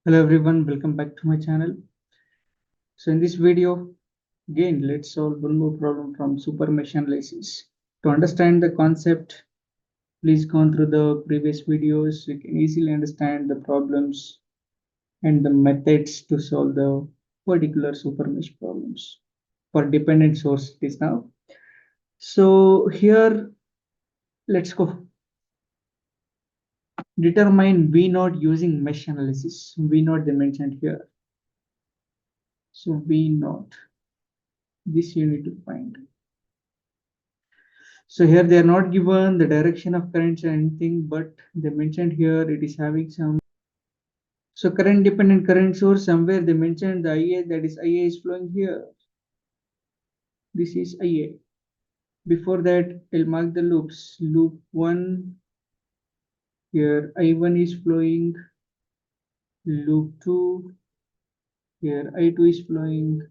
Hello everyone, welcome back to my channel. So in this video, again let's solve one more problem from super mesh analysis. To understand the concept, please go through the previous videos. You can easily understand the problems and the methods to solve the particular super mesh problems for dependent source it is now. So here let's go. Determine V naught using mesh analysis. V naught they mentioned here. So V naught, this you need to find. So here they are not given the direction of currents or anything, but they mentioned here it is having some. So current dependent current source somewhere they mentioned the IA, that is IA is flowing here. This is IA. Before that, I'll mark the loops. Loop 1 here I1 is flowing. Loop 2 here I2 is flowing,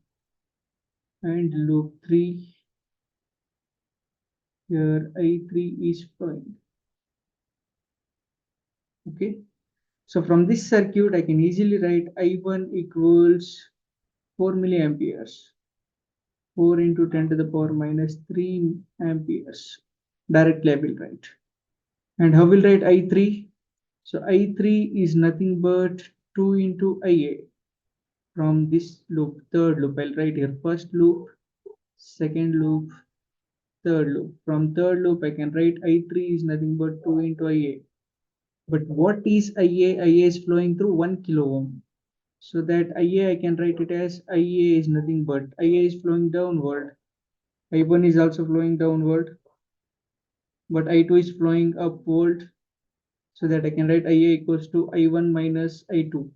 and loop 3 here I3 is flowing. Okay. So from this circuit, I can easily write I1 equals 4 milliamperes. 4 into 10 to the power minus 3 amperes. Directly I will write. And how will write I3? So I3 is nothing but 2 into IA from this loop, third loop. I'll write here first loop, second loop, third loop. From third loop, I can write I3 is nothing but 2 into IA. But what is IA? IA is flowing through 1 kilo ohm. So that IA I can write it as IA is nothing but IA is flowing downward. I1 is also flowing downward, but I2 is flowing upward, so that I can write IA equals to I1 minus I2.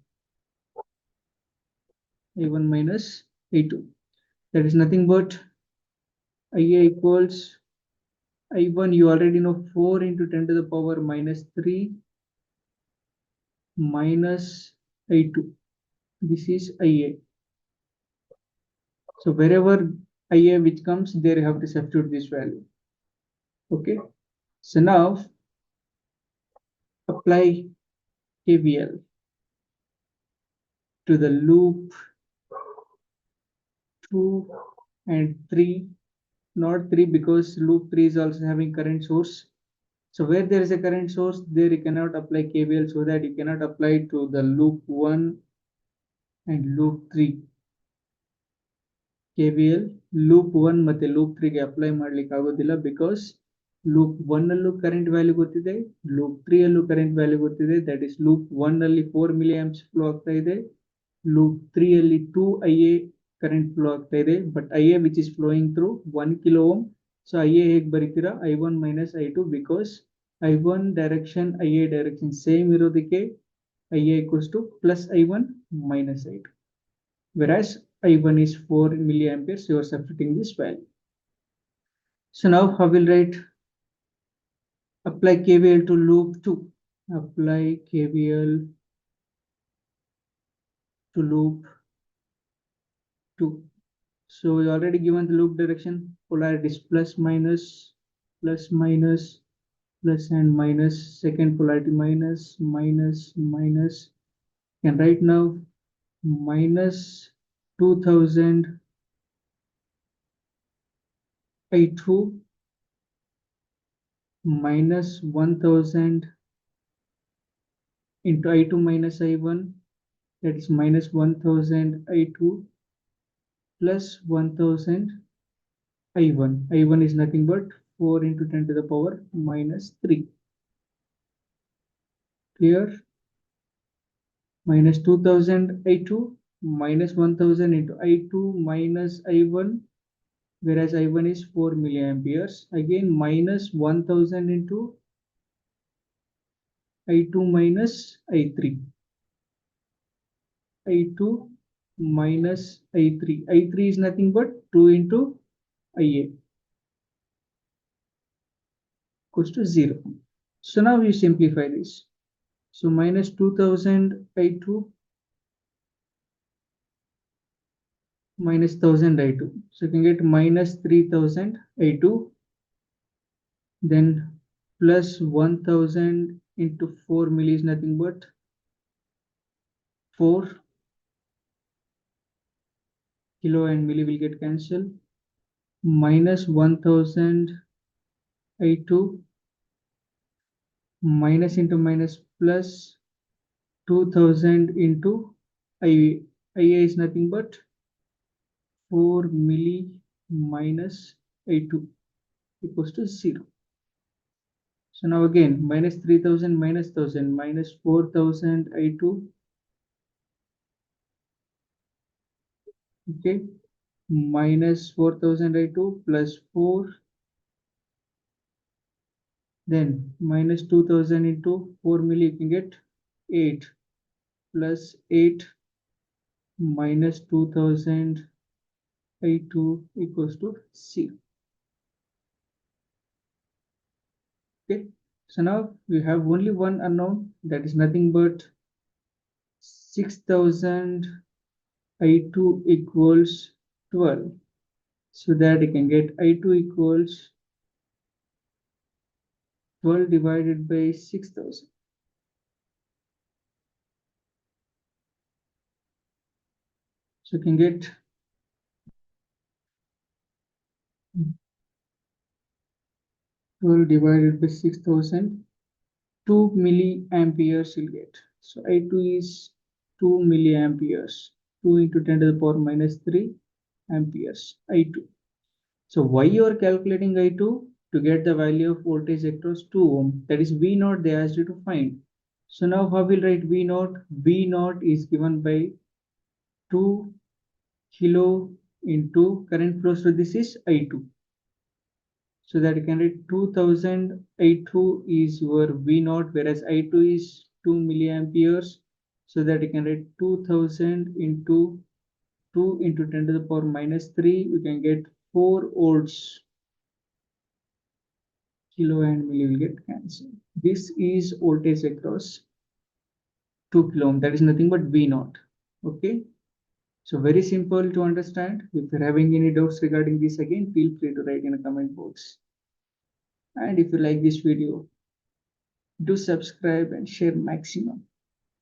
I1 minus I2. That is nothing but IA equals I1, you already know, 4 into 10 to the power minus 3 minus I2. This is IA. So wherever IA which comes, there you have to substitute this value. Okay. So now apply KVL to the loop 2 and 3, not 3 because loop 3 is also having current source. So where there is a current source, there you cannot apply KVL, so that you cannot apply to the loop 1 and loop 3. KVL loop 1 ಮತ್ತೆ loop 3 ಗೆ apply ಮಾಡ್ಲಿಕ್ಕೆ ಆಗೋದಿಲ್ಲ, because loop 1 ಅಲ್ಲೂ current value ಗೊತ್ತಿದೆ, loop 3 ಅಲ್ಲೂ current value ಗೊತ್ತಿದೆ. That is loop 1 ಅಲ್ಲಿ 4 milli amps flow ಆಗ್ತಾ ಇದೆ, ಲೂಪ್ 3 ಅಲ್ಲಿ 2 IA ಕರೆಂಟ್ ಫ್ಲೋ ಆಗ್ತಾ ಇದೆ. But IA which is flowing through 1 kilo ohm. So IA ಹೇಗೆ ಬರೀತೀರಾ? I1 minus I2, because I1 direction IA direction same ಇರೋದಕ್ಕೆ IA equals to plus I1 minus I2. Whereas I1 is 4 milliamperes, you are substituting this value. So now I will write apply KVL to loop 2. Apply KVL to loop 2. So you already given the loop direction. Polarity is plus minus, plus minus, plus and minus. Second polarity minus, minus, minus. And right now minus 2000 I2 minus 1000 into I2 minus I1, that is minus 1000 I2 plus 1000 I1. I1 is nothing but 4 into 10 to the power minus 3. Clear? Minus 2000 I2 minus 1000 into I2 minus I1, whereas I1 is 4 milliamperes. Again minus 1000 into I2 minus I3. I2 minus I3. I3 is nothing but 2 into IA equals to 0. So now you simplify this. So minus 2000 I2 minus 1000 I2. So you can get minus 3000 I2. Then plus 1000 into 4 milli is nothing but 4 kilo and milli will get cancelled. Minus 1000 I2 minus into minus plus 2000 into IA. IA is nothing but 4 milli minus I2 equals to 0. So now again minus 3000 minus 1000 minus 4000 I2, okay, minus 4000 I2 plus 4, then minus 2000 into 4 milli, you can get 8 plus 8 minus 2000 I2 equals to 0. Okay, so now we have only one unknown, that is nothing but 6000 I2 equals 12. So that you can get I2 equals 12 divided by 6000. So you can get 12 divided by 6000, 2 milliamperes you'll get. So I2 is 2 milliamperes. 2 into 10 to the power minus 3 amperes, I2. So why you are calculating I2? To get the value of voltage across 2 ohm, that is V naught they asked you to find. So now how will write V naught? V naught is given by 2 kilo into current flows through this is I2. So that you can write 2000 I2 is your V naught, whereas I2 is 2 milliamperes. So that you can write 2000 into 2 into 10 to the power minus 3. You can get 4 volts. Kilo and milli will get cancelled. This is voltage across 2 kilo ohm. That is nothing but V naught. Okay. So very simple to understand. If you're having any doubts regarding this again, feel free to write in the comment box. And if you like this video, do subscribe and share maximum.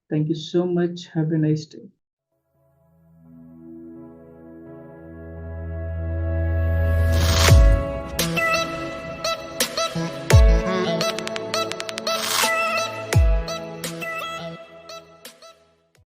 Thank you so much. Have a nice day.